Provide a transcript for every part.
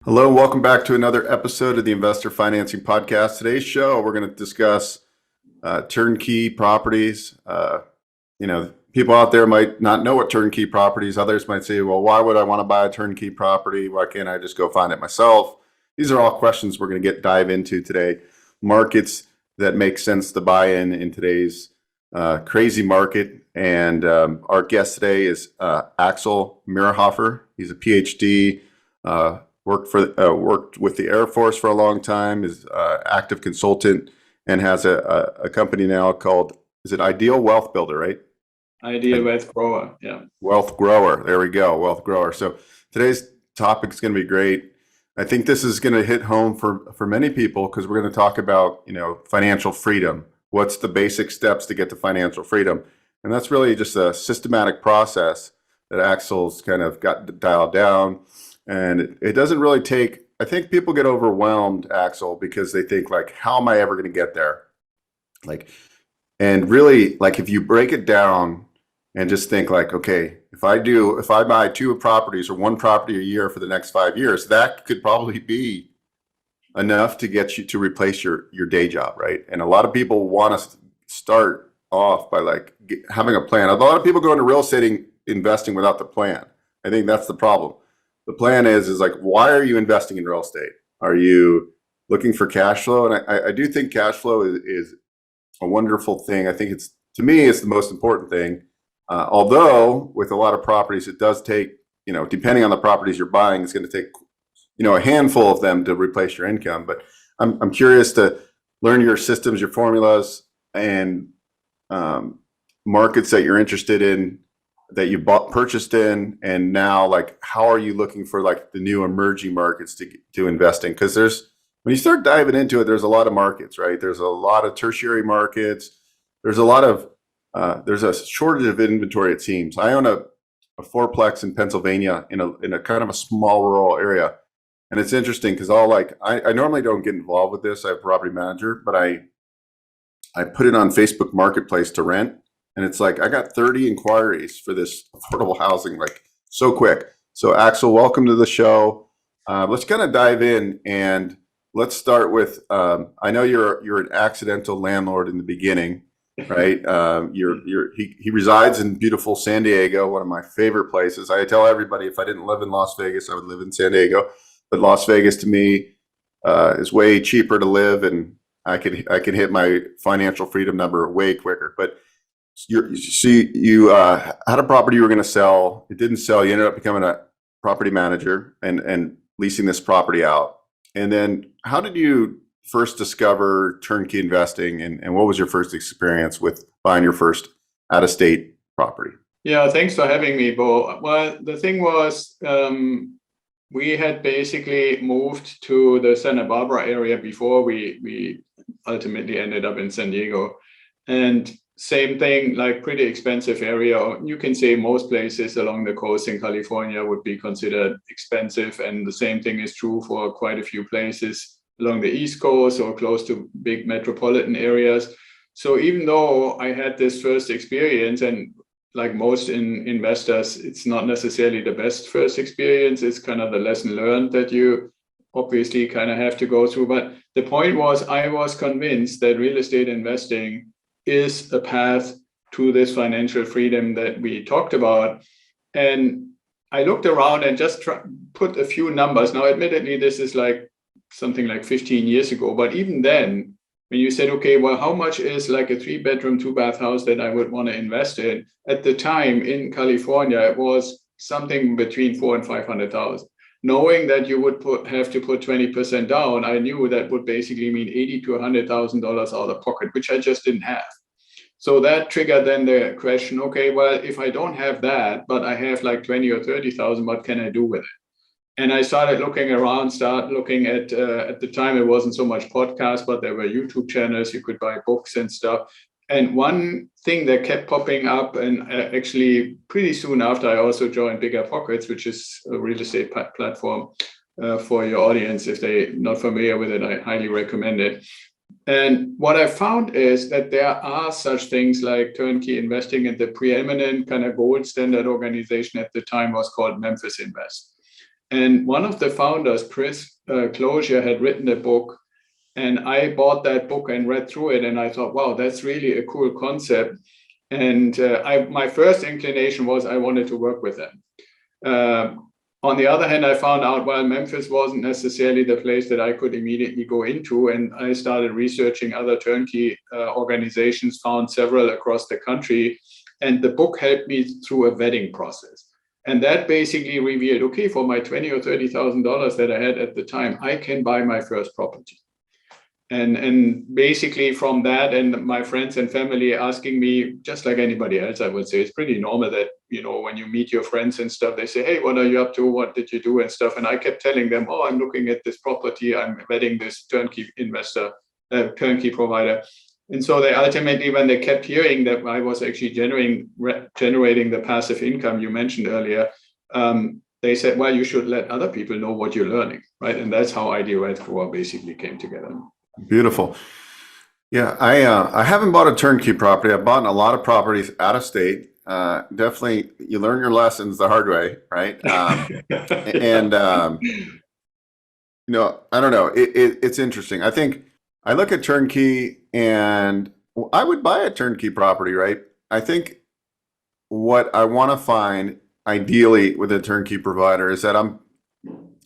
Hello, and welcome back to another episode of the Investor Financing Podcast. Today's show, we're going to discuss turnkey properties. People out there might not know what turnkey properties. Others might say, well, why would I want to buy a turnkey property? Why can't I just go find it myself? These are all questions we're going to dive into today. Markets that make sense to buy in today's crazy market. And our guest today is Axel Meierhoefer. He's a PhD. Worked with the Air Force for a long time, is active consultant, and has a company now called, is it Ideal Wealth Builder, right? Ideal Wealth Grower, yeah. Wealth Grower, there we go, Wealth Grower. So today's topic is going to be great. I think this is going to hit home for many people because we're going to talk about, financial freedom. What's the basic steps to get to financial freedom? And that's really just a systematic process that Axel's kind of got dialed down. And it doesn't really take, I think people get overwhelmed, Axel, because they think like, how am I ever going to get there? And really, if you break it down and just think like, okay, if I buy two properties or one property a year for the next 5 years, that could probably be enough to get you to replace your day job, right? And a lot of people want to start off by having a plan. A lot of people go into real estate investing without the plan. I think that's the problem. The plan is why are you investing in real estate? Are you looking for cash flow? And I do think cash flow is a wonderful thing. I think to me, it's the most important thing. Although with a lot of properties, it does take, depending on the properties you're buying, it's going to take, a handful of them to replace your income. But I'm curious to learn your systems, your formulas, and markets that you're interested in, that you purchased in, and now how are you looking for the new emerging markets to invest in? Because when you start diving into it, there's a lot of markets, right? There's a lot of tertiary markets. There's a shortage of inventory, it seems. I own a fourplex in Pennsylvania in a kind of a small rural area, and it's interesting because I normally don't get involved with this. I have a property manager, but I put it on Facebook Marketplace to rent. And it's I got 30 inquiries for this affordable housing, so quick. So Axel, welcome to the show. Let's kind of dive in, and let's start with, I know you're an accidental landlord in the beginning, right? He resides in beautiful San Diego, one of my favorite places. I tell everybody, if I didn't live in Las Vegas, I would live in San Diego. But Las Vegas to me is way cheaper to live, and I can hit my financial freedom number way quicker. But you had a property you were going to sell. It didn't sell. You ended up becoming a property manager and leasing this property out. And then how did you first discover turnkey investing, and what was your first experience with buying your first out-of-state property? Yeah, thanks for having me, Beau. Well, the thing was, we had basically moved to the Santa Barbara area before we ultimately ended up in San Diego. And same thing, pretty expensive area. You can say most places along the coast in California would be considered expensive. And the same thing is true for quite a few places along the East Coast or close to big metropolitan areas. So even though I had this first experience, and like most investors, it's not necessarily the best first experience. It's kind of the lesson learned that you obviously kind of have to go through. But the point was, I was convinced that real estate investing is a path to this financial freedom that we talked about. And I looked around and just put a few numbers. Now, admittedly, this is something like 15 years ago. But even then, when you said, okay, well, how much is a 3-bedroom, 2-bath house that I would want to invest in? At the time in California, it was something between $400,000 and $500,000. Knowing that you would have to put 20% down, I knew that would basically mean $80,000 to $100,000 out of pocket, which I just didn't have. So that triggered then the question, okay, well, if I don't have that, but I have 20 or 30,000, what can I do with it? And I started looking around, looking at the time, it wasn't so much podcasts, but there were YouTube channels, you could buy books and stuff. And one thing that kept popping up, and actually pretty soon after, I also joined Bigger Pockets, which is a real estate platform for your audience. If they're not familiar with it, I highly recommend it. And what I found is that there are such things like turnkey investing, and the preeminent kind of gold standard organization at the time was called Memphis Invest. And one of the founders, Chris Closier, had written a book, and I bought that book and read through it, and I thought, wow, that's really a cool concept. And my first inclination was I wanted to work with them. On the other hand, I found out, well, Memphis wasn't necessarily the place that I could immediately go into. And I started researching other turnkey organizations, found several across the country. And the book helped me through a vetting process. And that basically revealed, okay, for my $20,000 or $30,000 that I had at the time, I can buy my first property. And basically from that, and my friends and family asking me, just like anybody else, I would say, it's pretty normal that, you know, when you meet your friends and stuff, they say, hey, what are you up to? What did you do and stuff? And I kept telling them, oh, I'm looking at this property. I'm vetting this turnkey investor, turnkey provider. And so they ultimately, when they kept hearing that I was actually generating the passive income you mentioned earlier, they said, well, you should let other people know what you're learning, right? And that's how Ideal Wealth Grower basically came together. Beautiful. Yeah, I haven't bought a turnkey property. I've bought a lot of properties out of state. Definitely, you learn your lessons the hard way, right? And you know, I don't know. It's interesting. I think I look at turnkey, and I would buy a turnkey property, right? I think what I want to find ideally with a turnkey provider is that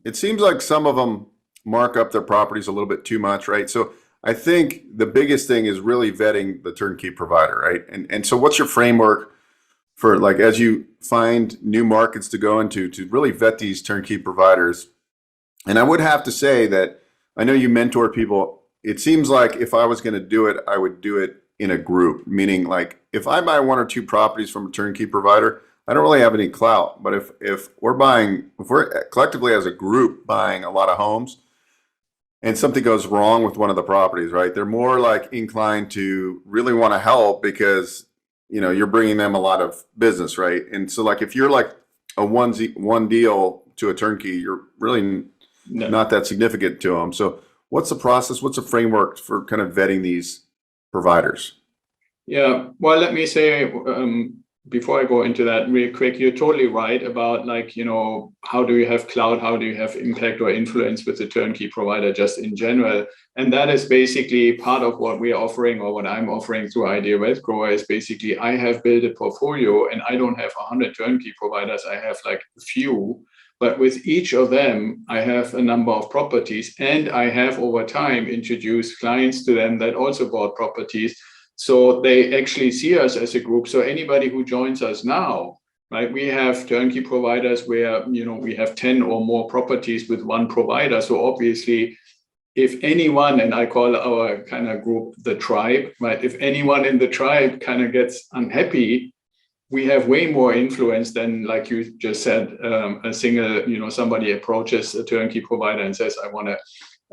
it seems like some of them mark up their properties a little bit too much, right? So I think the biggest thing is really vetting the turnkey provider, right? And so what's your framework for, like, as you find new markets to go into, to really vet these turnkey providers? And I would have to say that I know you mentor people. It seems like if I was going to do it, I would do it in a group, meaning like if I buy one or two properties from a turnkey provider, I don't really have any clout. But if we're collectively as a group buying a lot of homes, and something goes wrong with one of the properties, right? They're more like inclined to really want to help because, you know, you're bringing them a lot of business, right? And so like if you're like a one deal to a turnkey, you're really not that significant to them. So what's the process? What's the framework for kind of vetting these providers? Yeah, well, let me say, before I go into that real quick, you're totally right about, like, you know, how do you have clout? How do you have impact or influence with the turnkey provider just in general? And that is basically part of what we're offering, or what I'm offering through Ideal Wealth Grower is basically I have built a portfolio, and I don't have 100 turnkey providers. I have like a few, but with each of them, I have a number of properties, and I have over time introduced clients to them that also bought properties. So they actually see us as a group. So anybody who joins us now, right, we have turnkey providers where, you know, we have 10 or more properties with one provider. So obviously, if anyone, and I call our kind of group the tribe, right, if anyone in the tribe kind of gets unhappy, we have way more influence than, like you just said, a single, you know, somebody approaches a turnkey provider and says, I want to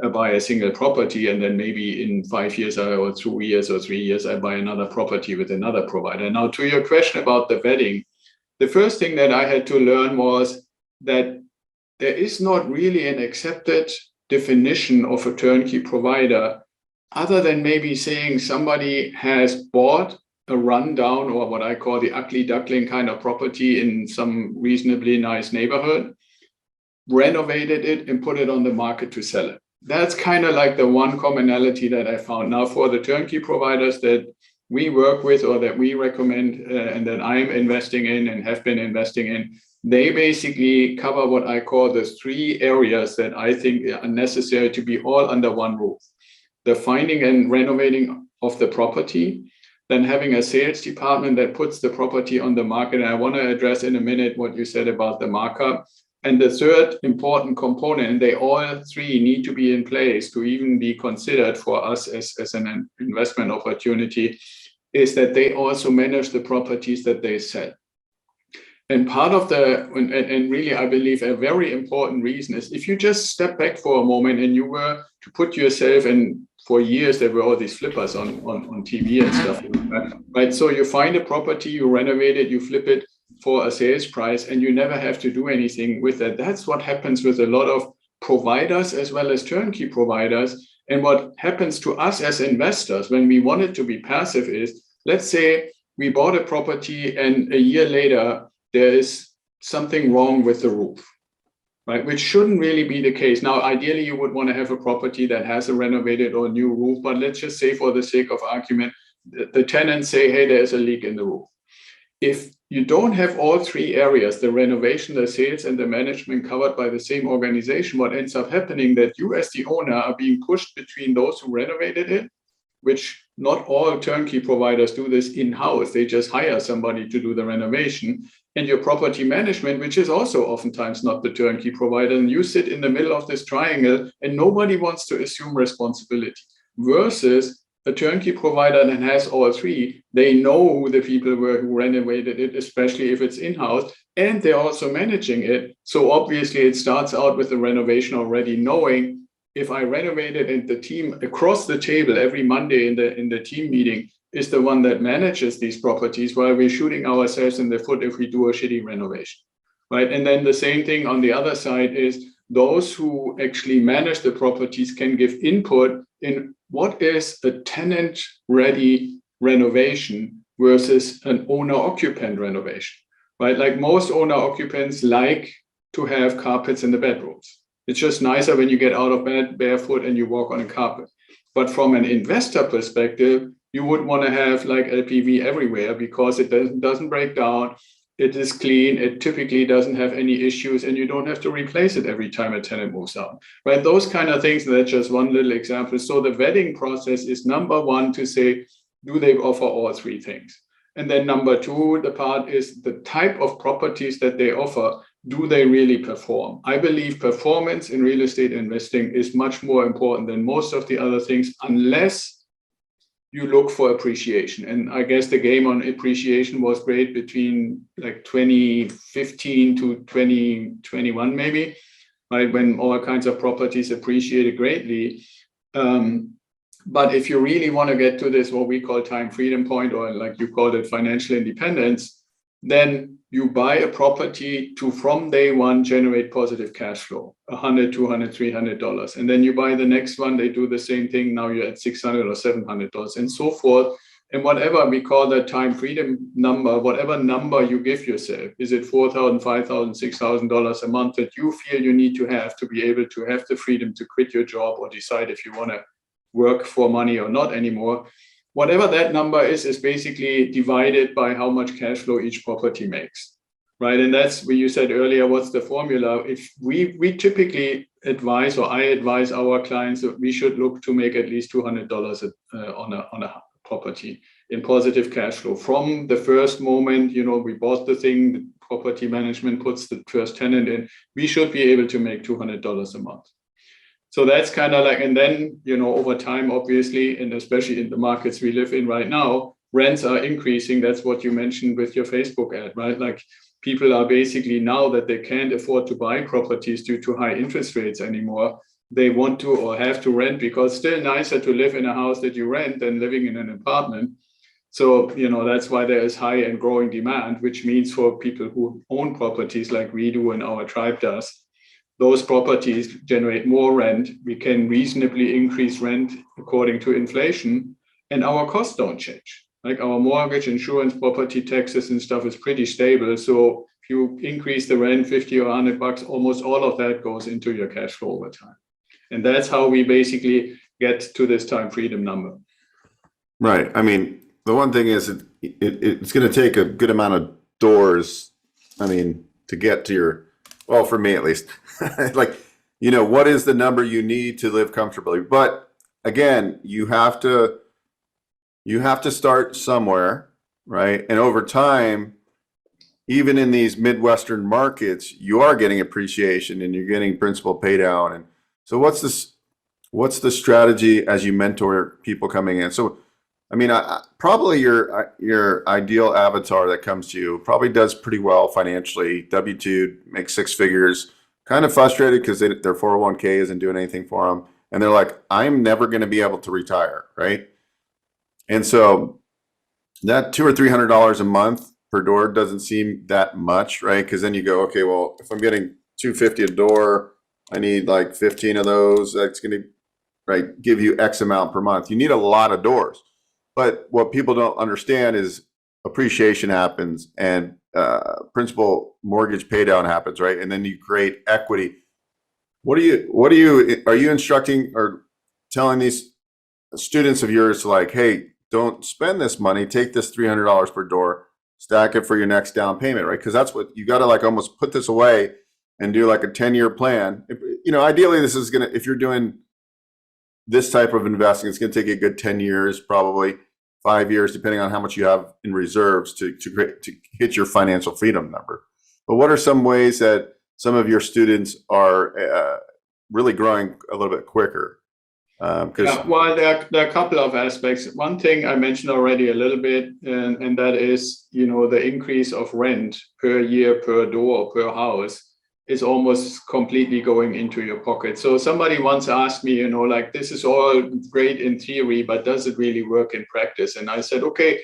buy a single property, and then maybe in 5 years or 2 years or 3 years, I buy another property with another provider. Now, to your question about the vetting, the first thing that I had to learn was that there is not really an accepted definition of a turnkey provider, other than maybe saying somebody has bought a rundown, or what I call the ugly duckling kind of property in some reasonably nice neighborhood, renovated it, and put it on the market to sell it. That's kind of like the one commonality that I found. Now, for the turnkey providers that we work with, or that we recommend, and that I'm investing in and have been investing in, they basically cover what I call the 3 areas that I think are necessary to be all under one roof: the finding and renovating of the property, then having a sales department that puts the property on the market. And I want to address in a minute what you said about the markup. And the third important component, and they all 3 need to be in place to even be considered for us as an investment opportunity, is that they also manage the properties that they sell. And part of and really, I believe a very important reason is, if you just step back for a moment and you were to put yourself in, for years, there were all these flippers on TV and stuff, right? So you find a property, you renovate it, you flip it for a sales price, and you never have to do anything with it. That's what happens with a lot of providers as well as turnkey providers. And what happens to us as investors when we want it to be passive is, let's say we bought a property and a year later there is something wrong with the roof, right? Which shouldn't really be the case. Now, ideally, you would want to have a property that has a renovated or new roof, but let's just say for the sake of argument, the tenants say, hey, there's a leak in the roof. If you don't have all three areas, the renovation, the sales, and the management covered by the same organization, what ends up happening that you as the owner are being pushed between those who renovated it, which not all turnkey providers do this in-house. They just hire somebody to do the renovation, and your property management, which is also oftentimes not the turnkey provider, and you sit in the middle of this triangle and nobody wants to assume responsibility. Versus a turnkey provider that has all three, they know who the people were who renovated it, especially if it's in-house, and they're also managing it. So obviously it starts out with the renovation already knowing if I renovate it and the team across the table every Monday in the team meeting is the one that manages these properties, while we're shooting ourselves in the foot if we do a shitty renovation, right? And then the same thing on the other side is those who actually manage the properties can give input in what is a tenant-ready renovation versus an owner-occupant renovation, right? Like most owner-occupants like to have carpets in the bedrooms. It's just nicer when you get out of bed barefoot and you walk on a carpet. But from an investor perspective, you would want to have like LPV everywhere because it doesn't break down. It is clean. It typically doesn't have any issues, and you don't have to replace it every time a tenant moves out, right? Those kind of things. That's just one little example. So the vetting process is number one to say, do they offer all three things? And then number two, the part is the type of properties that they offer. Do they really perform? I believe performance in real estate investing is much more important than most of the other things, unless you look for appreciation. And I guess the game on appreciation was great between like 2015 to 2021, maybe, right? When all kinds of properties appreciated greatly. But if you really want to get to this, what we call time freedom point, or like you called it, financial independence, then you buy a property to from day one generate positive cash flow, $100, $200, $300. And then you buy the next one, they do the same thing. Now you're at $600 or $700 and so forth. And whatever we call that time freedom number, whatever number you give yourself, is it $4,000, $5,000, $6,000 a month that you feel you need to be able to have the freedom to quit your job or decide if you want to work for money or not anymore. Whatever that number is basically divided by how much cash flow each property makes, right? And that's what you said earlier, what's the formula? If we typically advise, or I advise our clients that we should look to make at least $200 on a property in positive cash flow. From the first moment, we bought the thing, the property management puts the first tenant in, we should be able to make $200 a month. So that's kind of like, and then, over time, obviously, and especially in the markets we live in right now, rents are increasing. That's what you mentioned with your Facebook ad, right? Like people are basically, now that they can't afford to buy properties due to high interest rates anymore, they want to or have to rent, because it's still nicer to live in a house that you rent than living in an apartment. So, that's why there is high and growing demand, which means for people who own properties like we do and our tribe does, those properties generate more rent. We can reasonably increase rent according to inflation, and our costs don't change. Like our mortgage, insurance, property taxes and stuff is pretty stable. So if you increase the rent 50 or $100, almost all of that goes into your cash flow over time. And that's how we basically get to this time freedom number. Right. I mean, the one thing is it's going to take a good amount of doors, to get to your, well, for me at least, like, what is the number you need to live comfortably? But again, you have to start somewhere, right? And over time, even in these Midwestern markets, you are getting appreciation and you're getting principal pay down. And so what's the strategy as you mentor people coming in? So, probably your ideal avatar that comes to you probably does pretty well financially, W-2, makes six figures, kind of frustrated because their 401k isn't doing anything for them. And they're like, I'm never going to be able to retire, right? And so that $200 or $300 a month per door doesn't seem that much, right? Because then you go, okay, well, if I'm getting $250 a door, I need like 15 of those. That's going to give you X amount per month. You need a lot of doors. But what people don't understand is appreciation happens, and principal mortgage pay down happens, right? And then you create equity. Are you instructing or telling these students of yours like, hey, don't spend this money, take this $300 per door, stack it for your next down payment, right? Because that's what you got to like almost put this away and do like a 10-year plan. Ideally this is if you're doing this type of investing, it's going to take a good 10 years, probably 5 years, depending on how much you have in reserves to hit your financial freedom number. But what are some ways that some of your students are really growing a little bit quicker? Well, there are a couple of aspects. One thing I mentioned already a little bit, and that is, the increase of rent per year, per door, per house is almost completely going into your pocket. So somebody once asked me, like, this is all great in theory, but does it really work in practice? And I said, okay,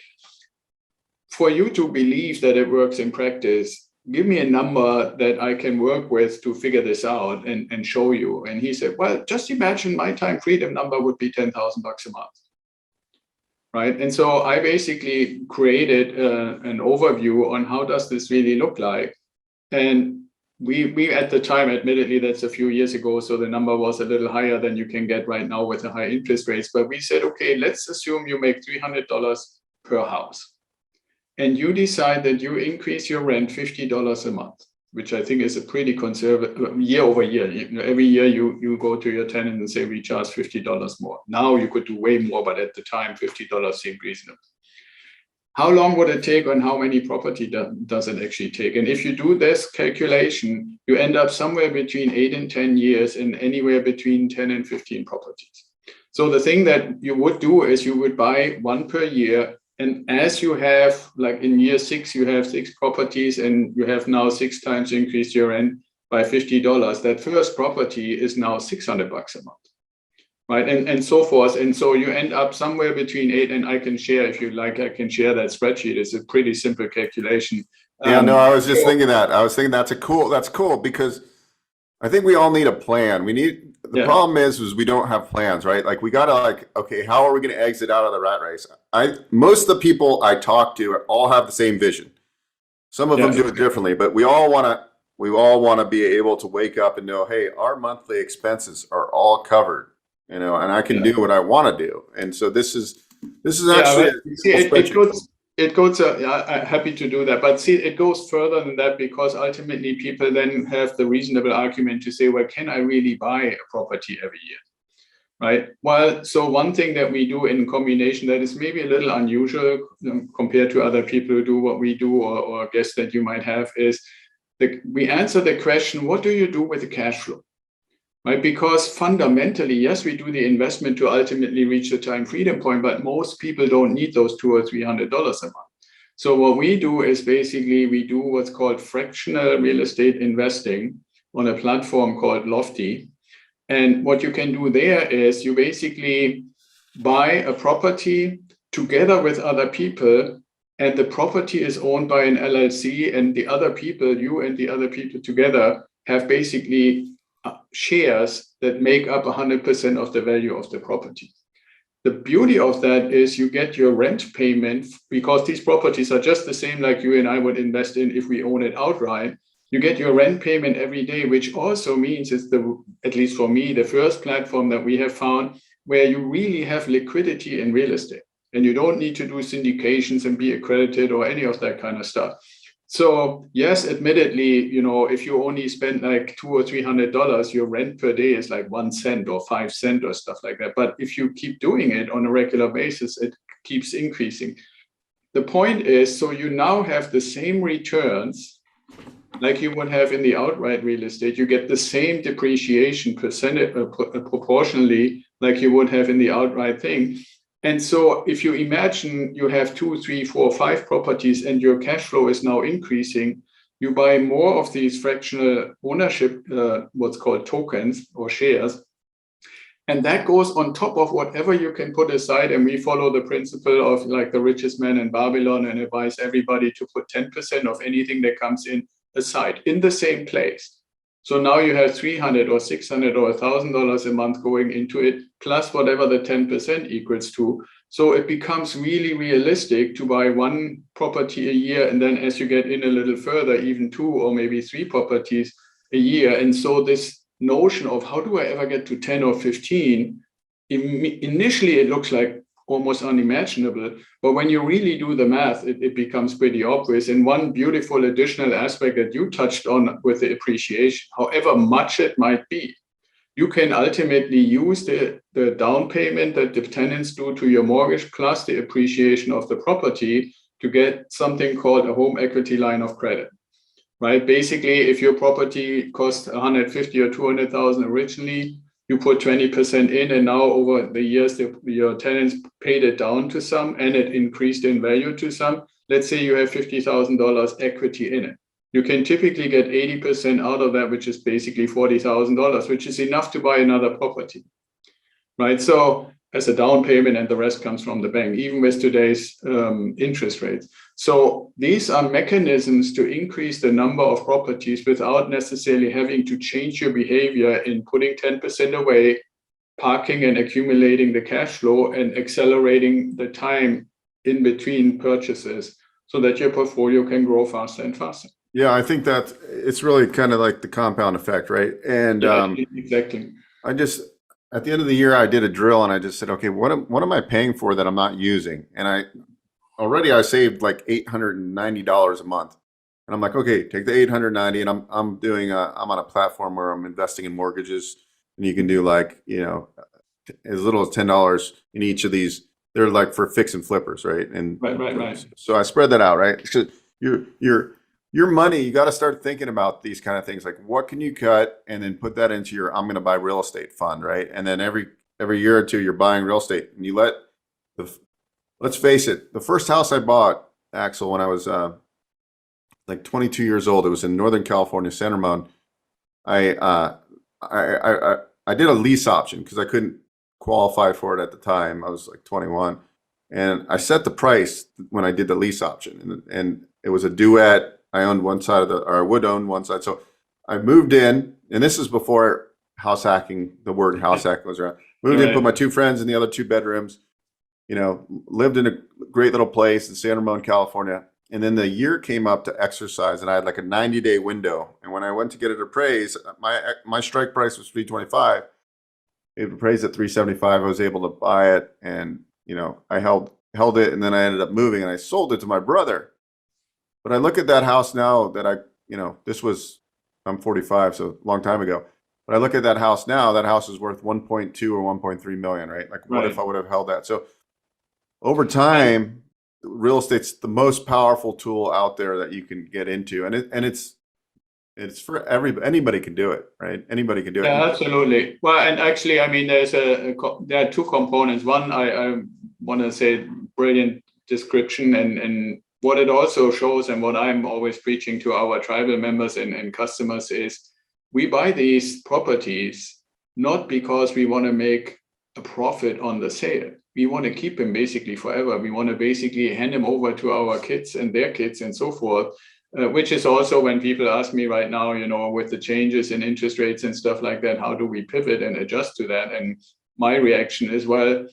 for you to believe that it works in practice, give me a number that I can work with to figure this out and show you. And he said, well, just imagine my time freedom number would be $10,000 a month. Right. And so I basically created an overview on how does this really look like. And we at the time, admittedly, that's a few years ago, so the number was a little higher than you can get right now with the high interest rates. But we said, okay, let's assume you make $300 per house. And you decide that you increase your rent $50 a month, which I think is a pretty conservative year over year. Every year you go to your tenant and say, we charge $50 more. Now you could do way more, but at the time, $50 seemed reasonable. How long would it take and how many property does it actually take? And if you do this calculation, you end up somewhere between 8 and 10 years and anywhere between 10 and 15 properties. So the thing that you would do is you would buy one per year. And as you have, like in year 6, you have 6 properties and you have now 6 times increased your rent by $50. That first property is now $600 a month, right? And so forth. And so you end up somewhere between 8, and I can share, if you like, I can share that spreadsheet. It's a pretty simple calculation. Yeah, no, I was just thinking that. I was thinking that's cool because I think we all need a plan. The problem is we don't have plans, right? Like we gotta okay, how are we gonna exit out of the rat race? Most of the people I talk to all have the same vision. Some of them do it differently, but we all wanna be able to wake up and know, hey, our monthly expenses are all covered, and I can do what I wanna do. And so this is actually it goes I'm happy to do that, but see, it goes further than that, because ultimately people then have the reasonable argument to say, well, can I really buy a property every year, right? Well, so one thing that we do in combination that is maybe a little unusual compared to other people who do what we do, or guests that you might have, is we answer the question, what do you do with the cash flow? Right? Because fundamentally, yes, we do the investment to ultimately reach the time freedom point, but most people don't need those $200 or $300 a month. So what we do is basically we do what's called fractional real estate investing on a platform called Lofty. And what you can do there is you basically buy a property together with other people, and the property is owned by an LLC, and the other people, you and the other people together, have basically shares that make up 100% of the value of the property. The beauty of that is you get your rent payment, because these properties are just the same like you and I would invest in if we own it outright. You get your rent payment every day, which also means it's at least for me, the first platform that we have found where you really have liquidity in real estate, and you don't need to do syndications and be accredited or any of that kind of stuff. So yes, admittedly, if you only spend like $200 or $300, your rent per day is like 1 cent or 5 cents or stuff like that. But if you keep doing it on a regular basis, it keeps increasing. The point is, so you now have the same returns like you would have in the outright real estate. You get the same depreciation percentage proportionally like you would have in the outright thing. And so if you imagine you have 2, 3, 4, 5 properties and your cash flow is now increasing, you buy more of these fractional ownership, what's called tokens or shares. And that goes on top of whatever you can put aside. And we follow the principle of like the richest man in Babylon and advise everybody to put 10% of anything that comes in aside in the same place. So now you have $300 or $600 or $1,000 a month going into it, plus whatever the 10% equals to. So it becomes really realistic to buy one property a year, and then as you get in a little further, even 2 or maybe 3 properties a year. And so this notion of how do I ever get to 10 or 15, initially it looks like almost unimaginable, but when you really do the math, it becomes pretty obvious. And one beautiful additional aspect that you touched on with the appreciation, however much it might be, you can ultimately use the down payment that the tenants do to your mortgage plus the appreciation of the property to get something called a home equity line of credit, right? Basically, if your property cost 150 or 200,000 originally, you put 20% in, and now over the years, your tenants paid it down to some and it increased in value to some. Let's say you have $50,000 equity in it. You can typically get 80% out of that, which is basically $40,000, which is enough to buy another property, right? So as a down payment, and the rest comes from the bank, even with today's interest rates. So these are mechanisms to increase the number of properties without necessarily having to change your behavior in putting 10% away, parking and accumulating the cash flow, and accelerating the time in between purchases so that your portfolio can grow faster and faster. Yeah, I think that it's really kind of like the compound effect, right? And yeah, exactly. I just, at the end of the year, I did a drill and I just said, okay, what am I paying for that I'm not using? And I saved like $890 a month. And I'm like, okay, take the 890, and I'm on a platform where I'm investing in mortgages, and you can do like, as little as $10 in each of these. They're like for fix and flippers, right? And right. So I spread that out, right? So your money, you got to start thinking about these kind of things, like what can you cut, and then put that into your I'm going to buy real estate fund, right? And then every year or two, you're buying real estate, and you let's face it, the first house I bought, Axel, when I was like 22 years old, it was in Northern California, San Ramon. I did a lease option because I couldn't qualify for it at the time. I was like 21, and I set the price when I did the lease option, and it was a duet. I owned one side or I would own one side. So I moved in, and this is before house hacking, the word house hacking was around. Moved in, put my 2 friends in the other 2 bedrooms, lived in a great little place in San Ramon, California. And then the year came up to exercise, and I had like a 90-day window. And when I went to get it appraised, my strike price was $325. It appraised at $375. I was able to buy it, and I held it, and then I ended up moving, and I sold it to my brother. But I look at that house now that I'm 45, so a long time ago. But I look at that house now, that house is worth 1.2 or 1.3 million, right? Like, what if I would have held that? So over time, real estate's the most powerful tool out there that you can get into. And it's for anybody can do it, right? Anybody can do it. Yeah, absolutely. Well, and actually, I mean, there are 2 components. One, I want to say brilliant description, and what it also shows, and what I'm always preaching to our tribal members and customers, is we buy these properties not because we want to make a profit on the sale. We want to keep them basically forever. We want to basically hand them over to our kids and their kids and so forth, which is also when people ask me right now, with the changes in interest rates and stuff like that, how do we pivot and adjust to that? And my reaction is, well,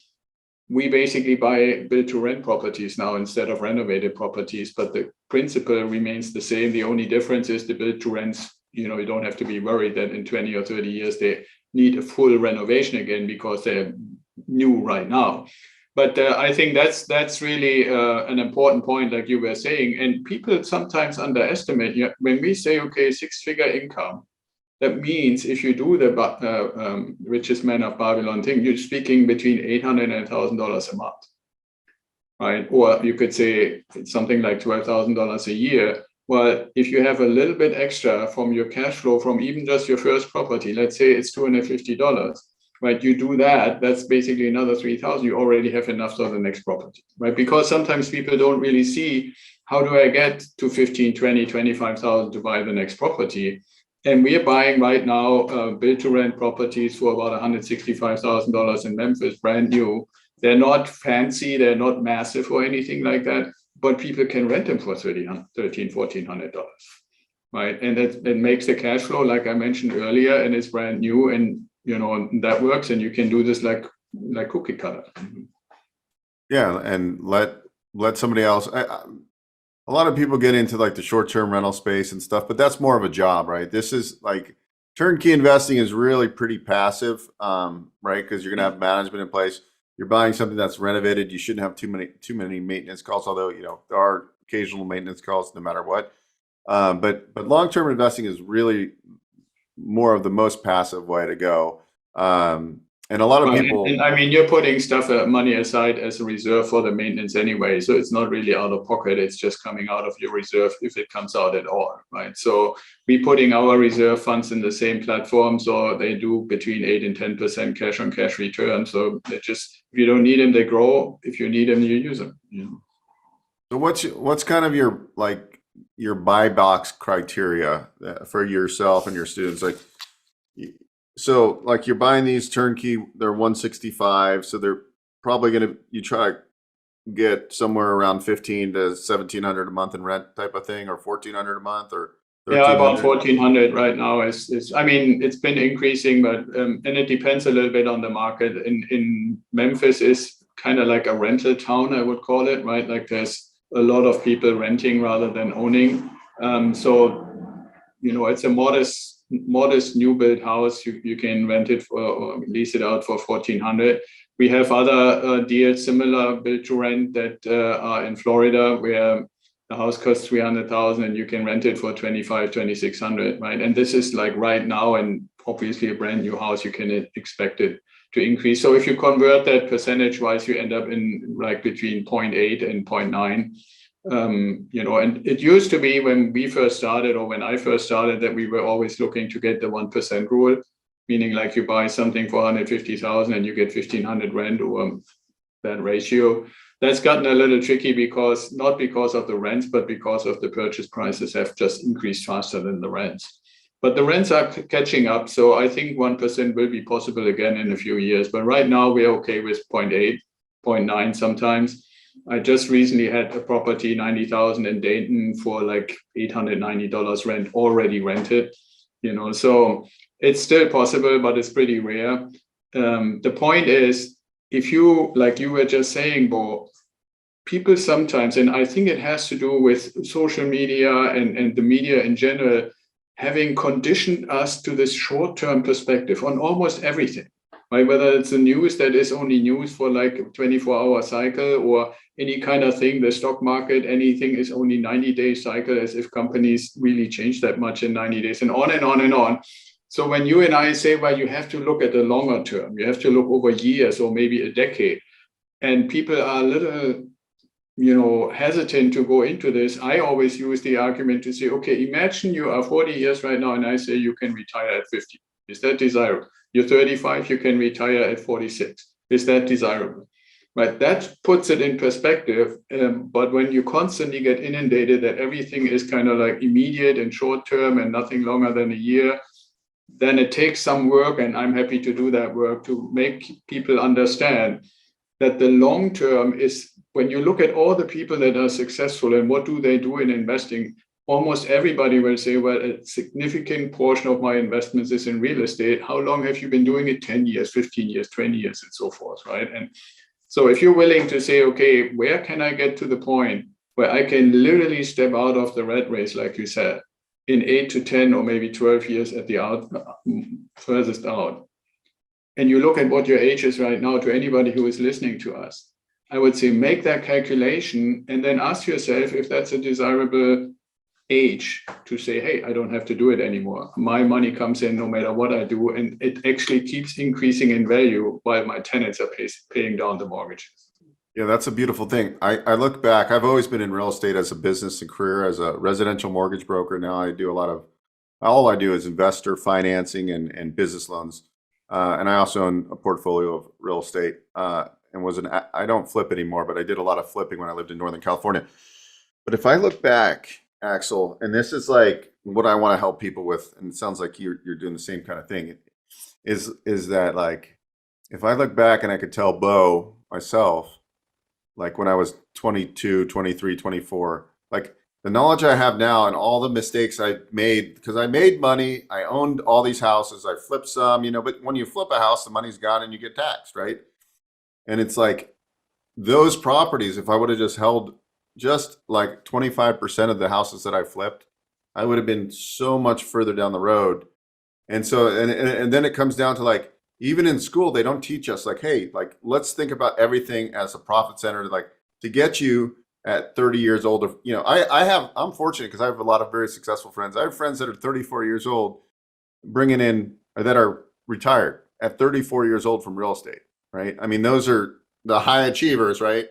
we basically buy build-to-rent properties now instead of renovated properties, but the principle remains the same. The only difference is the build-to-rents, you don't have to be worried that in 20 or 30 years they need a full renovation again because they're new right now. But I think that's really an important point, like you were saying. And people sometimes underestimate, when we say, okay, 6-figure income, that means if you do the richest man of Babylon thing, you're speaking between $800 and $1,000 a month, right? Or you could say it's something like $12,000 a year. Well, if you have a little bit extra from your cash flow from even just your first property, let's say it's $250, right? You do that, that's basically another $3,000. You already have enough for the next property, right? Because sometimes people don't really see, how do I get to 15, 20, 25,000 to buy the next property? And we are buying right now build-to-rent properties for about $165,000 in Memphis, brand new. They're not fancy, they're not massive or anything like that, but people can rent them for $1,300, $1,400, right? And that makes the cash flow, like I mentioned earlier, and it's brand new, and that works. And you can do this like cookie cutter. Yeah, and let somebody else. A lot of people get into like the short-term rental space and stuff, but that's more of a job, right? This is like turnkey investing is really pretty passive, right? Because you're gonna have management in place. You're buying something that's renovated. You shouldn't have too many maintenance calls, although there are occasional maintenance calls no matter what. But long-term investing is really more of the most passive way to go. And a lot of Right, people, and I mean, you're putting stuff, money aside as a reserve for the maintenance anyway, so it's not really out of pocket. It's just coming out of your reserve if it comes out at all, right? So we putting our reserve funds in the same platform, so they do between 8 and 10% cash on cash return. So they just, if you don't need them, they grow. If you need them, you use them. so what's kind of your buy box criteria for yourself and your students? So like you're buying these turnkey, they're 165, so they're probably you try to get somewhere around 15 to 1700 a month in rent type of thing, or 1400 a month, or Yeah, about 1300. 1,400 right now is, I mean, it's been increasing, but and it depends a little bit on the market. In Memphis is kind of like a rental town, I would call it, right? Like there's a lot of people renting rather than owning. So it's a modest new build house. You can rent it for or lease it out for 1,400. We have other deals similar build to rent that are in Florida where the house costs 300,000 and you can rent it for 2,600, right? And this is like right now, and obviously a brand new house, you can expect it to increase. So if you convert that percentage wise, you end up in like between 0.8 and 0.9. And it used to be when we first started, or when I first started, that we were always looking to get the 1% rule, meaning like you buy something for 150,000 and you get 1,500 rent, or that ratio. That's gotten a little tricky because not because of the rents, but because of the purchase prices have just increased faster than the rents. But the rents are catching up, so I think 1% will be possible again in a few years. But right now we're okay with 0.8, 0.9 sometimes. I just recently had a property, 90,000 in Dayton for like $890 rent already rented. So it's still possible, but it's pretty rare. The point is, if you, like you were just saying, Beau, people sometimes, and I think it has to do with social media and the media in general, having conditioned us to this short-term perspective on almost everything, right? Whether it's the news that is only news for like a 24-hour cycle, or any kind of thing, the stock market, anything is only 90-day cycle, as if companies really change that much in 90 days, and on and on and on. So when you and I say, well, you have to look at the longer term, you have to look over years or maybe a decade, and people are a little hesitant to go into this, I always use the argument to say, okay, imagine you are 40 years right now and I say you can retire at 50. Is that desirable? You're 35, you can retire at 46. Is that desirable? Right, that puts it in perspective. But when you constantly get inundated that everything is kind of like immediate and short term and nothing longer than a year, then it takes some work, and I'm happy to do that work to make people understand that the long term is, when you look at all the people that are successful and what do they do in investing, almost everybody will say, well, a significant portion of my investments is in real estate. How long have you been doing it? 10 years, 15 years, 20 years, and so forth, right? And so if you're willing to say, okay, where can I get to the point where I can literally step out of the rat race, like you said, in 8 to 10 or maybe 12 years at the furthest out, and you look at what your age is right now, to anybody who is listening to us, I would say make that calculation and then ask yourself if that's a desirable age to say, hey, I don't have to do it anymore. My money comes in no matter what I do, and it actually keeps increasing in value while my tenants are paying down the mortgages. Yeah, that's a beautiful thing. I look back, I've always been in real estate as a business and career, as a residential mortgage broker. Now I do all I do is investor financing and business loans. And I also own a portfolio of real estate, and I don't flip anymore, but I did a lot of flipping when I lived in Northern California. But if I look back, Axel, and this is like what I want to help people with, and it sounds like you're doing the same kind of thing, is that like, if I look back and I could tell Beau myself, like when I was 22, 23, 24, like the knowledge I have now and all the mistakes I made, because I made money, I owned all these houses, I flipped some, but when you flip a house, the money's gone and you get taxed, right? And it's like, those properties, if I would have just held just like 25% of the houses that I flipped, I would have been so much further down the road. And so, and then it comes down to like, even in school, they don't teach us like, hey, like, let's think about everything as a profit center, like to get you at 30 years old. I'm fortunate because I have a lot of very successful friends. I have friends that are 34 years old bringing in, or that are retired at 34 years old from real estate, right? I mean, those are the high achievers, right?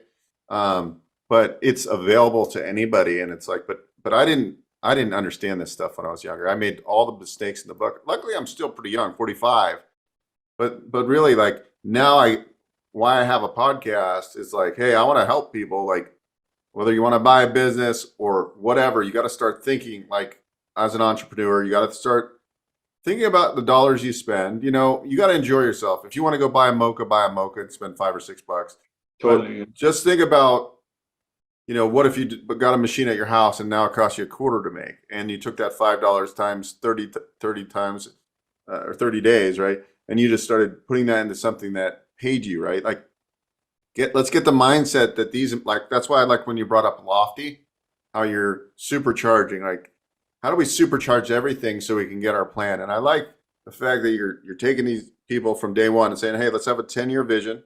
But it's available to anybody. And it's like, but I didn't understand this stuff when I was younger. I made all the mistakes in the book. Luckily, I'm still pretty young, 45. But really, like now, why I have a podcast is like, hey, I want to help people. Like whether you want to buy a business or whatever, you got to start thinking like as an entrepreneur. You got to start thinking about the dollars you spend. You know, you got to enjoy yourself. If you want to go buy a mocha and spend $5 or $6. Totally. But just think about, you know, what if you got a machine at your house and now it costs you $0.25 to make, and you took that $5 times 30 times or 30 days, right? And you just started putting that into something that paid you, right? Like let's get the mindset that these, like, that's why I like when you brought up Lofty, how you're supercharging, like how do we supercharge everything so we can get our plan? And I like the fact that you're taking these people from day one and saying, hey, let's have a 10-year vision.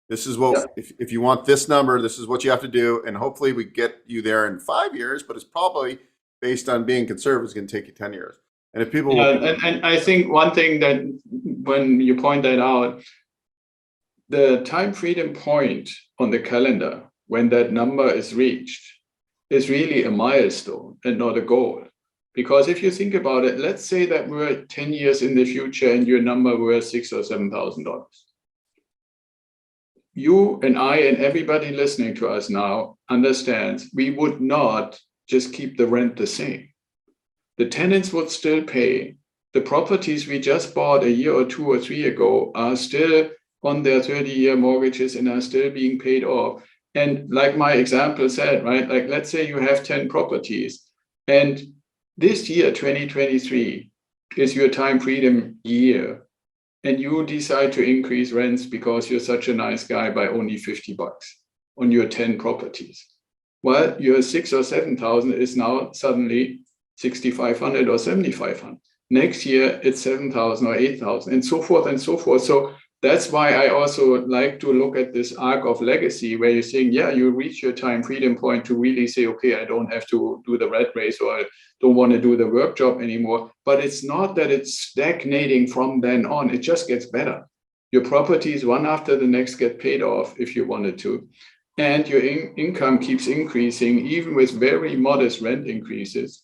This is what, if you want this number, this is what you have to do. And hopefully we get you there in 5 years, but it's probably based on being conservative, it's going to take you 10 years. And if people, and I think one thing that when you point that out, the time freedom point on the calendar, when that number is reached, is really a milestone and not a goal. Because if you think about it, let's say that we're 10 years in the future and your number were $6,000 or $7,000. You and I and everybody listening to us now understands we would not just keep the rent the same. The tenants would still pay. The properties we just bought a year or 2 or 3 ago are still on their 30-year mortgages and are still being paid off. And like my example said, right, like let's say you have 10 properties and this year, 2023, is your time freedom year. And you decide to increase rents because you're such a nice guy by only $50 on your 10 properties. Well, your 6,000 or 7,000 is now suddenly 6,500 or 7,500. Next year, it's 7,000 or 8,000 and so forth and so forth. So that's why I also like to look at this arc of legacy where you're saying, yeah, you reach your time freedom point to really say, okay, I don't have to do the rat race or I don't want to do the work job anymore. But it's not that it's stagnating from then on. It just gets better. Your properties, one after the next, get paid off if you wanted to. And your income keeps increasing, even with very modest rent increases,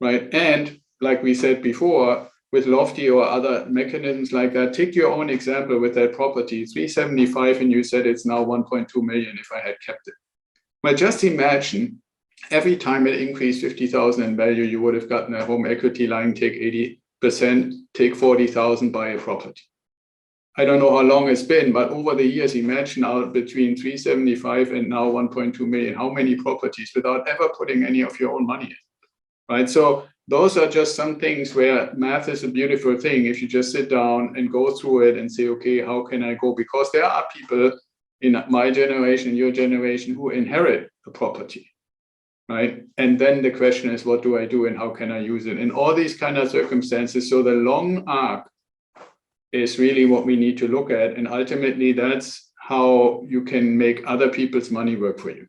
right? And like we said before, with Lofty or other mechanisms like that, take your own example with that property, 375, and you said it's now 1.2 million if I had kept it. Well, just imagine every time it increased 50,000 in value, you would have gotten a home equity line, take 80%, take 40,000, buy a property. I don't know how long it's been, but over the years, imagine out between 375 and now 1.2 million, how many properties without ever putting any of your own money in, right? So those are just some things where math is a beautiful thing. If you just sit down and go through it and say, okay, how can I go? Because there are people in my generation, your generation, who inherit a property, right? And then the question is, what do I do and how can I use it in all these kind of circumstances? So the long arc is really what we need to look at. And ultimately, that's how you can make other people's money work for you.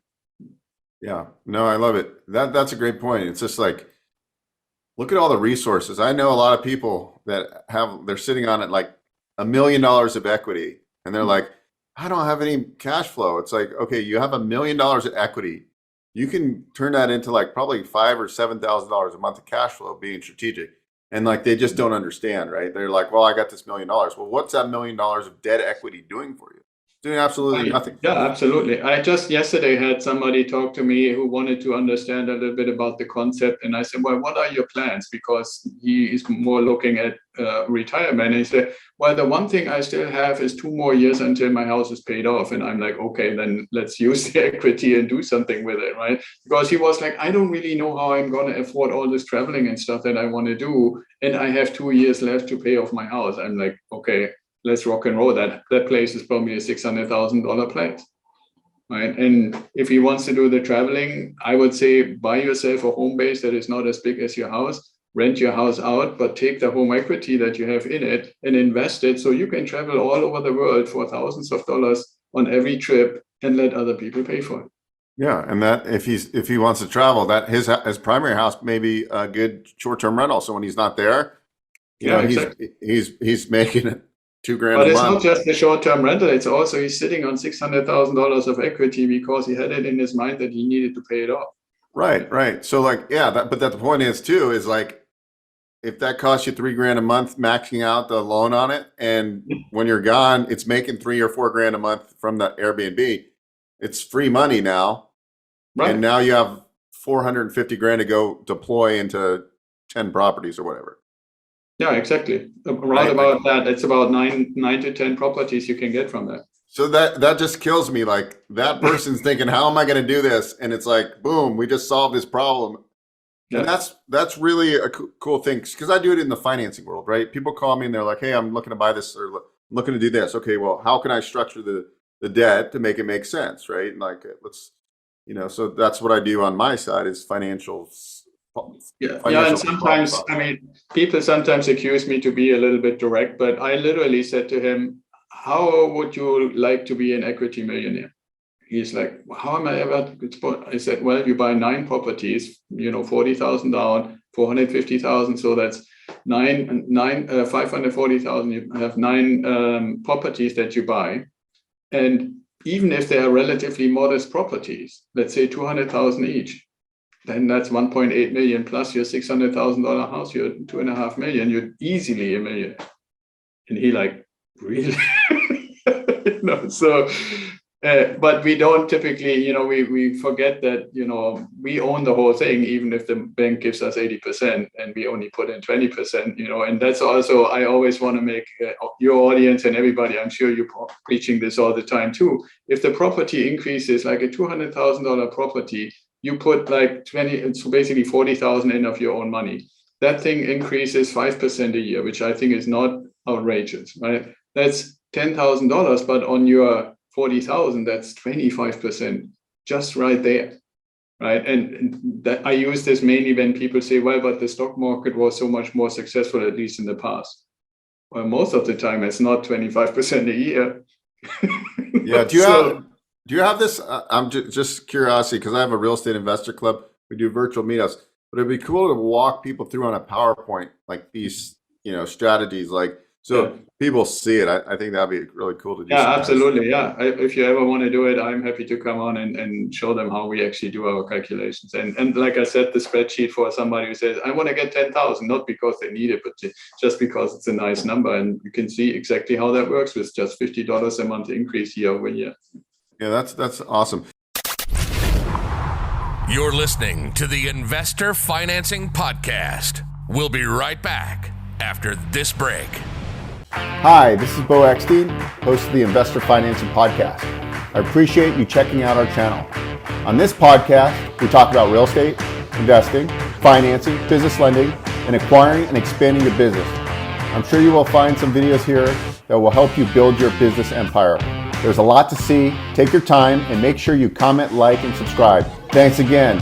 yeah, no, I love it. That's a great point. It's just like, look at all the resources. I know a lot of people that they're sitting on it like $1 million of equity and they're like, I don't have any cash flow. It's like, okay, you have $1 million of equity. You can turn that into like probably $5,000 or $7,000 a month of cash flow being strategic. And like, they just don't understand, right? They're like, well, I got this $1 million. Well, what's that $1 million of debt equity doing for you? Doing absolutely nothing. Yeah, absolutely. I just yesterday had somebody talk to me who wanted to understand a little bit about the concept. And I said, well, what are your plans? Because he is more looking at retirement. And he said, well, the one thing I still have is 2 more years until my house is paid off. And I'm like, okay, then let's use the equity and do something with it, right? Because he was like, I don't really know how I'm going to afford all this traveling and stuff that I want to do. And I have 2 years left to pay off my house. I'm like, okay, let's rock and roll. That place is probably a $600,000 place. right? And if he wants to do the traveling, I would say buy yourself a home base that is not as big as your house, rent your house out, but take the home equity that you have in it and invest it so you can travel all over the world for thousands of dollars on every trip and let other people pay for it. Yeah, and that if he wants to travel, that his primary house may be a good short-term rental. So when he's not there, Exactly. he's making it $2,000 But a it's not month. just the short-term rental. It's also he's sitting on $600,000 of equity because he had it in his mind that he needed to pay it off. Right. So but the point is too, is like, if that costs you $3,000 a month, maxing out the loan on it, and when you're gone, it's making $3,000 or $4,000 a month from the Airbnb. It's free money now. Right. And now you have $450,000 to go deploy into 10 properties or whatever. Yeah, exactly. Around about that, it's about nine to 10 properties you can get from that. So that just kills me. Like, that person's thinking, how am I going to do this? And it's like, boom, we just solved this problem. Yeah. And that's really a cool thing, because I do it in the financing world, right? People call me and they're like, hey, I'm looking to buy this, or looking to do this. Okay, well, how can I structure the debt to make it make sense, right? And like, so that's what I do on my side, is financials. Yeah, and sometimes, people sometimes accuse me to be a little bit direct, but I literally said to him, how would you like to be an equity millionaire? He's like, how am I ever? I said, well, you buy 9 properties, 40,000 down, 450,000. So that's 540,000. You have 9 properties that you buy. And even if they are relatively modest properties, let's say 200,000 each, then that's 1.8 million plus your $600,000 house, you're 2.5 million, you're easily a millionaire. And he like, really? But we don't typically, we forget that, we own the whole thing, even if the bank gives us 80% and we only put in 20%, and that's also, I always want to make your audience and everybody, I'm sure you're preaching this all the time too. If the property increases, like a $200,000 property, you put like 20, so basically 40,000 in of your own money. That thing increases 5% a year, which I think is not outrageous, right? That's $10,000, but on your 40,000, that's 25%, just right there, right? And that I use this mainly when people say, well, but the stock market was so much more successful, at least in the past. Well, most of the time, it's not 25% a year. Yeah. Do you have this? I'm just curiosity, because I have a real estate investor club. We do virtual meetups, but it'd be cool to walk people through on a PowerPoint, like these, strategies, people see it. I think that'd be really cool to do. Yeah, absolutely. Yeah. If you ever want to do it, I'm happy to come on and show them how we actually do our calculations. And like I said, the spreadsheet for somebody who says, I want to get 10,000, not because they need it, but just because it's a nice number. And you can see exactly how that works with just $50 a month increase year over year. Yeah, that's awesome. You're listening to the Investor Financing Podcast. We'll be right back after this break. Hi, this is Beau Axel, host of the Investor Financing Podcast. I appreciate you checking out our channel. On this podcast, we talk about real estate, investing, financing, business lending, and acquiring and expanding your business. I'm sure you will find some videos here that will help you build your business empire. There's a lot to see. Take your time and make sure you comment, like, and subscribe. Thanks again.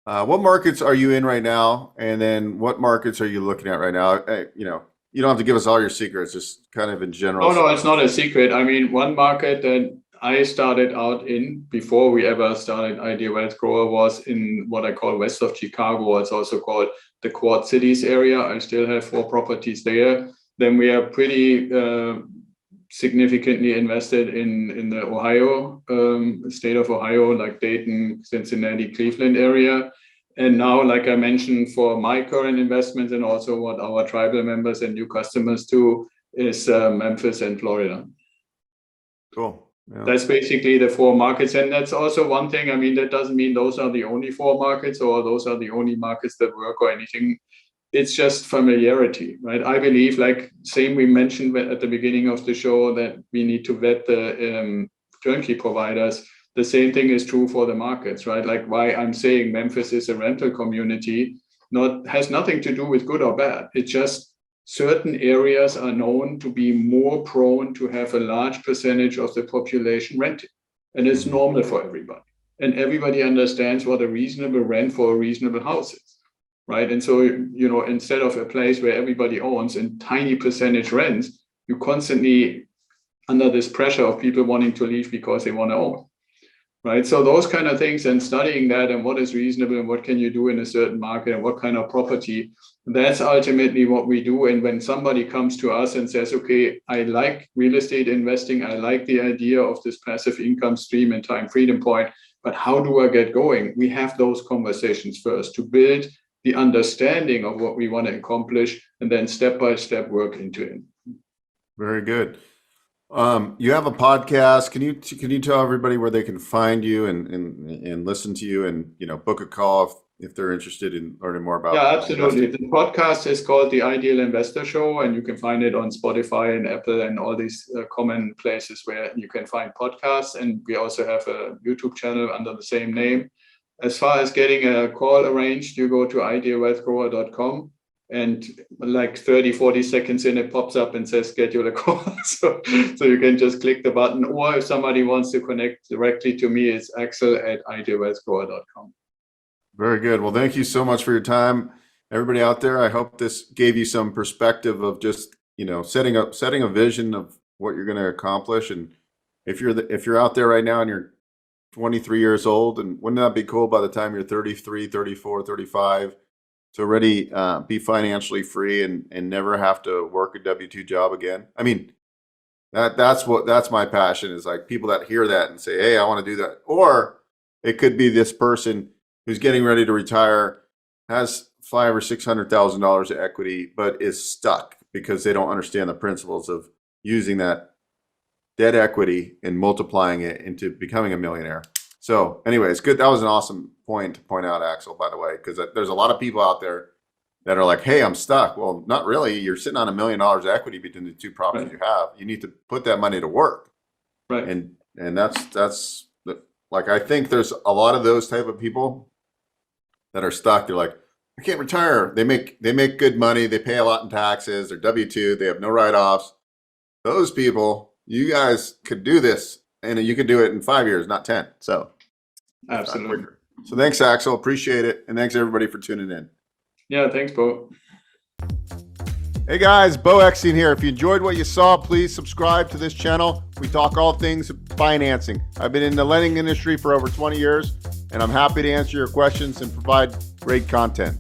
What markets are you in right now? And then what markets are you looking at right now? You don't have to give us all your secrets, just kind of in general. Oh, no, it's not a secret. One market that I started out in before we ever started Ideal Wealth Grower was in what I call west of Chicago. It's also called the Quad Cities area. I still have 4 properties there. Then we are pretty significantly invested in the Ohio, state of Ohio, like Dayton, Cincinnati, Cleveland area. And now, like I mentioned, for my current investments and also what our tribal members and new customers do is Memphis and Florida. Cool. Yeah. That's basically the 4 markets. And that's also one thing. That doesn't mean those are the only 4 markets or those are the only markets that work or anything. It's just familiarity, right? I believe, like same we mentioned at the beginning of the show, that we need to vet the turnkey providers. The same thing is true for the markets, right? Like why I'm saying Memphis is a rental community has nothing to do with good or bad. It's just certain areas are known to be more prone to have a large percentage of the population renting. And it's normal for everybody. And everybody understands what a reasonable rent for a reasonable house is, right? And so, instead of a place where everybody owns and tiny percentage rents, you constantly under this pressure of people wanting to leave because they want to own. Right. So those kind of things, and studying that and what is reasonable and what can you do in a certain market and what kind of property, that's ultimately what we do. And when somebody comes to us and says, okay, I like real estate investing, I like the idea of this passive income stream and time freedom point, but how do I get going? We have those conversations first to build the understanding of what we want to accomplish and then step by step work into it. Very good. You have a podcast. Can you tell everybody where they can find you and listen to you and book a call if they're interested in learning more about? Yeah, absolutely. The podcast is called The Ideal Investor Show, and you can find it on Spotify and Apple and all these common places where you can find podcasts. And we also have a YouTube channel under the same name. As far as getting a call arranged, you go to idealwealthgrower.com. And like 30-40 seconds in, it pops up and says schedule a call. So you can just click the button, or if somebody wants to connect directly to me, it's axel@idealwealthgrower.com. Very good. Well, thank you so much for your time, everybody out there. I hope this gave you some perspective of just setting a vision of what you're going to accomplish. And if you're out there right now and you're 23 years old, and wouldn't that be cool by the time you're 33, 34, 35? To already be financially free and never have to work a W-2 job again. I mean, that's my passion, is like people that hear that and say, hey, I want to do that. Or it could be this person who's getting ready to retire, has $500,000 or $600,000 of equity, but is stuck because they don't understand the principles of using that debt equity and multiplying it into becoming a millionaire. So anyways, good. That was an awesome point to point out, Axel, by the way, because there's a lot of people out there that are like, hey, I'm stuck. Well, not really. You're sitting on $1 million equity between the two properties you have. You need to put that money to work. Right. And that's like, I think there's a lot of those type of people that are stuck. They're like, I can't retire. They make good money. They pay a lot in taxes. They're W-2. They have no write-offs. Those people, you guys could do this, and you could do it in 5 years, not 10. So absolutely. So thanks, Axel. Appreciate it. And thanks everybody for tuning in. Yeah, thanks, Beau. Hey guys, Beau Axel here. If you enjoyed what you saw, please subscribe to this channel. We talk all things financing. I've been in the lending industry for over 20 years, and I'm happy to answer your questions and provide great content.